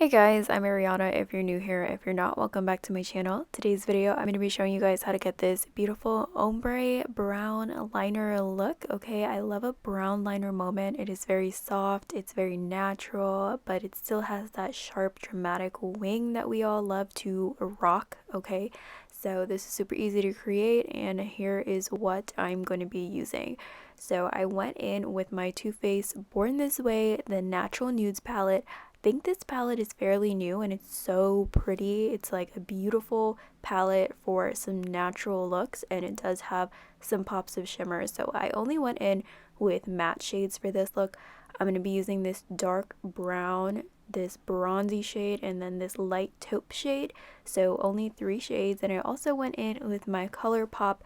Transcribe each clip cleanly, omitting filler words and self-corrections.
Hey guys, I'm Ariana. If you're new here, if you're not, welcome back to my channel. Today's video, I'm going to be showing you guys how to get this beautiful ombre brown liner look. Okay, I love a brown liner moment. It is very soft, it's very natural, but it still has that sharp, dramatic wing that we all love to rock. Okay, so this is super easy to create, and here is what I'm going to be using. So I went in with my Too Faced Born This Way, the Natural Nudes palette. Think this palette is fairly new and it's so pretty. It's like a beautiful palette for some natural looks, and it does have some pops of shimmer. So I only went in with matte shades for this look. I'm going to be using this dark brown, this bronzy shade, and then this light taupe shade. So only 3 shades. And I also went in with my ColourPop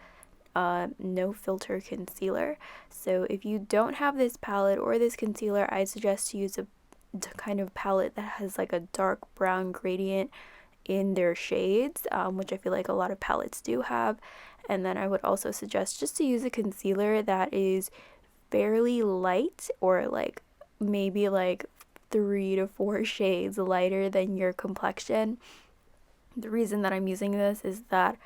no filter concealer. So if you don't have this palette or this concealer, I suggest to use a kind of palette that has like a dark brown gradient in their shades, which I feel like a lot of palettes do have. And then I would also suggest just to use a concealer that is fairly light, or like maybe like 3 to 4 shades lighter than your complexion. The reason that I'm using this is that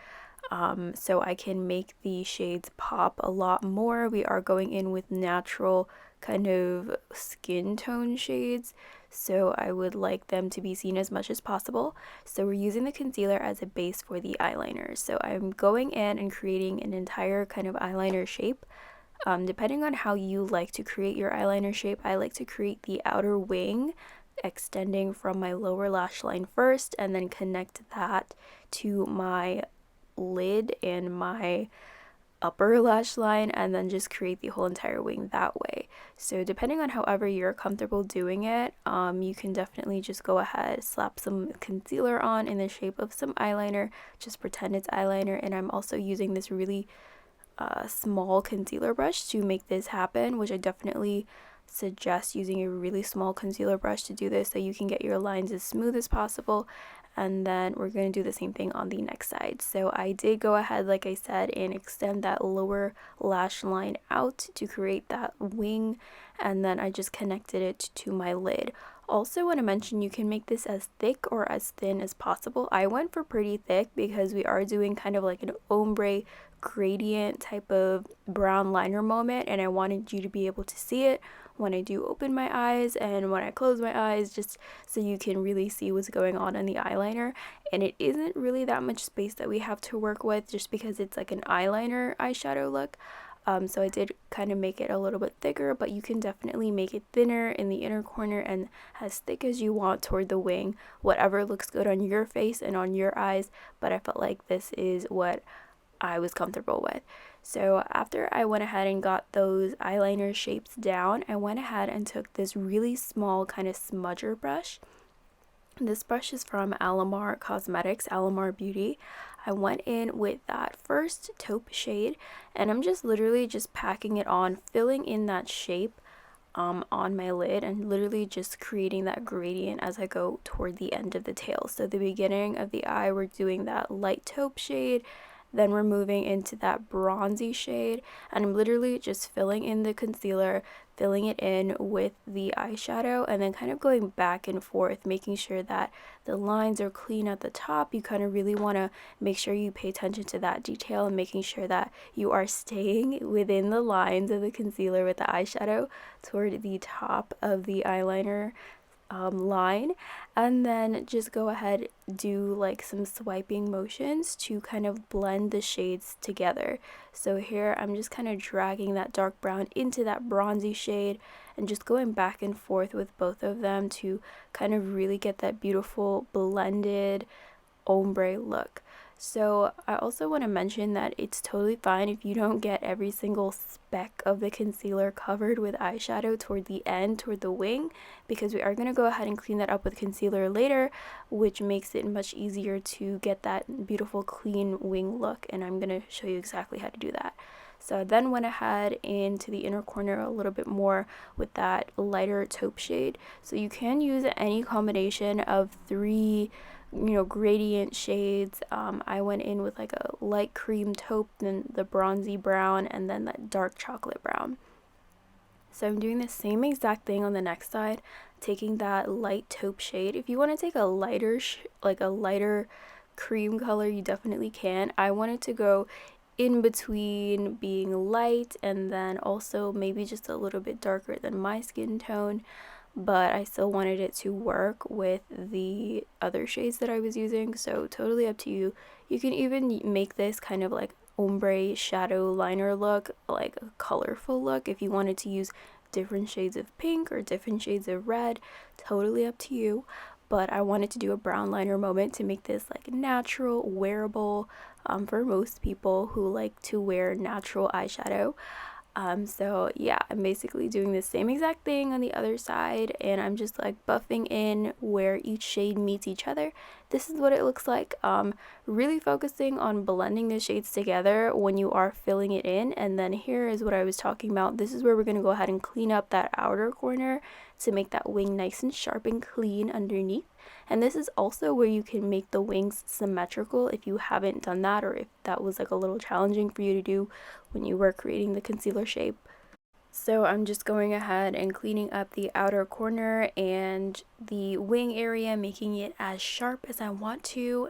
so I can make the shades pop a lot more. We are going in with natural kind of skin tone shades, so I would like them to be seen as much as possible. So we're using the concealer as a base for the eyeliner. So I'm going in and creating an entire kind of eyeliner shape. Depending on how you like to create your eyeliner shape, I like to create the outer wing extending from my lower lash line first, and then connect that to my lid and my upper lash line, and then just create the whole entire wing that way. So depending on however you're comfortable doing it, you can definitely just go ahead, slap some concealer on in the shape of some eyeliner, just pretend it's eyeliner. And I'm also using this really small concealer brush to make this happen, which I definitely suggest using a really small concealer brush to do this so you can get your lines as smooth as possible. And then we're going to do the same thing on the next side. So I did go ahead, like I said, and extend that lower lash line out to create that wing, and then I just connected it to my lid. Also want to mention, you can make this as thick or as thin as possible. I went for pretty thick because we are doing kind of like an ombre gradient type of brown liner moment, and I wanted you to be able to see it when I do open my eyes and when I close my eyes, just so you can really see what's going on in the eyeliner. And it isn't really that much space that we have to work with, just because it's like an eyeliner eyeshadow look. So I did kind of make it a little bit thicker, but you can definitely make it thinner in the inner corner and as thick as you want toward the wing, whatever looks good on your face and on your eyes. But I felt like this is what I was comfortable with. So after I went ahead and got those eyeliner shapes down, I went ahead and took this really small kind of smudger brush. This brush is from Alamar Cosmetics, Alamar Beauty. I went in with that first taupe shade, and I'm just literally just packing it on, filling in that shape on my lid, and literally just creating that gradient as I go toward the end of the tail. So the beginning of the eye, we're doing that light taupe shade, then we're moving into that bronzy shade, and I'm literally just filling in the concealer, filling it in with the eyeshadow, and then kind of going back and forth, making sure that the lines are clean at the top. You kind of really want to make sure you pay attention to that detail, and making sure that you are staying within the lines of the concealer with the eyeshadow toward the top of the eyeliner line. And then just go ahead, do like some swiping motions to kind of blend the shades together. So here I'm just kind of dragging that dark brown into that bronzy shade and just going back and forth with both of them to kind of really get that beautiful blended ombre look. So I also want to mention that it's totally fine if you don't get every single speck of the concealer covered with eyeshadow toward the end, toward the wing, because we are going to go ahead and clean that up with concealer later, which makes it much easier to get that beautiful clean wing look, and I'm going to show you exactly how to do that. So I then went ahead into the inner corner a little bit more with that lighter taupe shade. So you can use any combination of 3 gradient shades. I went in with like a light cream taupe, then the bronzy brown, and then that dark chocolate brown. So I'm doing the same exact thing on the next side, taking that light taupe shade. If you want to take a lighter, like a lighter cream color, you definitely can. I wanted to go in between being light and then also maybe just a little bit darker than my skin tone, but I still wanted it to work with the other shades that I was using, so totally up to you. You can even make this kind of like ombre shadow liner look, like a colorful look, if you wanted to use different shades of pink or different shades of red, totally up to you. But I wanted to do a brown liner moment to make this like natural, wearable, for most people who like to wear natural eyeshadow. So yeah, I'm basically doing the same exact thing on the other side, and I'm just like buffing in where each shade meets each other. This is what it looks like. Really focusing on blending the shades together when you are filling it in. And then here is what I was talking about. This is where we're going to go ahead and clean up that outer corner to make that wing nice and sharp and clean underneath. And this is also where you can make the wings symmetrical if you haven't done that, or if that was like a little challenging for you to do when you were creating the concealer shape. So I'm just going ahead and cleaning up the outer corner and the wing area, making it as sharp as I want to.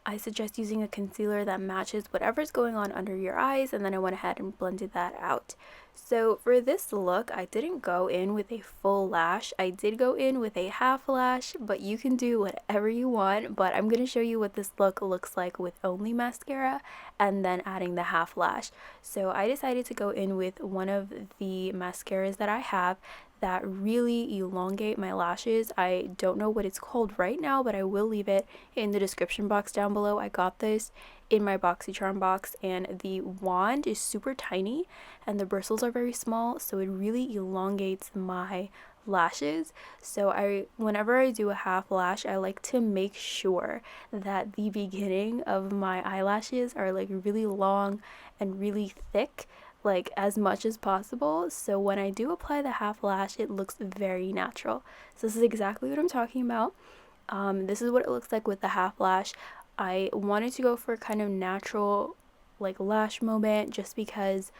I suggest using a concealer that matches whatever's going on under your eyes, and then I went ahead and blended that out. So for this look, I didn't go in with a full lash. I did go in with a half lash, but you can do whatever you want. But I'm going to show you what this look looks like with only mascara and then adding the half lash. So I decided to go in with one of the mascaras that I have that really elongate my lashes. I don't know what it's called right now, but I will leave it in the description box down below. I got this in my BoxyCharm box, and the wand is super tiny and the bristles are very small, so it really elongates my lashes. So whenever I do a half lash, I like to make sure that the beginning of my eyelashes are like really long and really thick, like as much as possible, so when I do apply the half lash it looks very natural. So this is exactly what I'm talking about. This is what it looks like with the half lash. I wanted to go for kind of natural like lash moment just because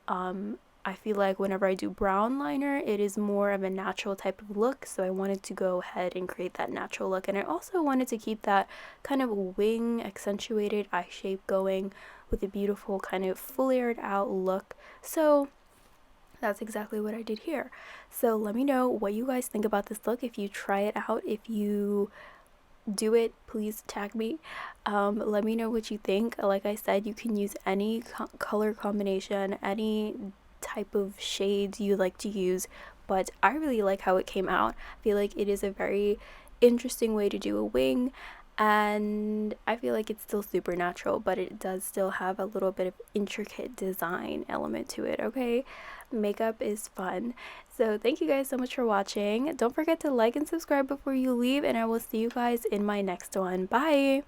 I feel like whenever I do brown liner it is more of a natural type of look, so I wanted to go ahead and create that natural look. And I also wanted to keep that kind of wing accentuated eye shape going with a beautiful kind of flared out look. So that's exactly what I did here. So let me know what you guys think about this look. If you try it out, if you do it, please tag me. Let me know what you think. Like I said, you can use any color combination, any type of shades you like to use, but I really like how it came out. I feel like it is a very interesting way to do a wing, and I feel like it's still super natural, but it does still have a little bit of intricate design element to it. Okay, makeup is fun. So thank you guys so much for watching. Don't forget to like and subscribe before you leave, and I will see you guys in my next one. Bye.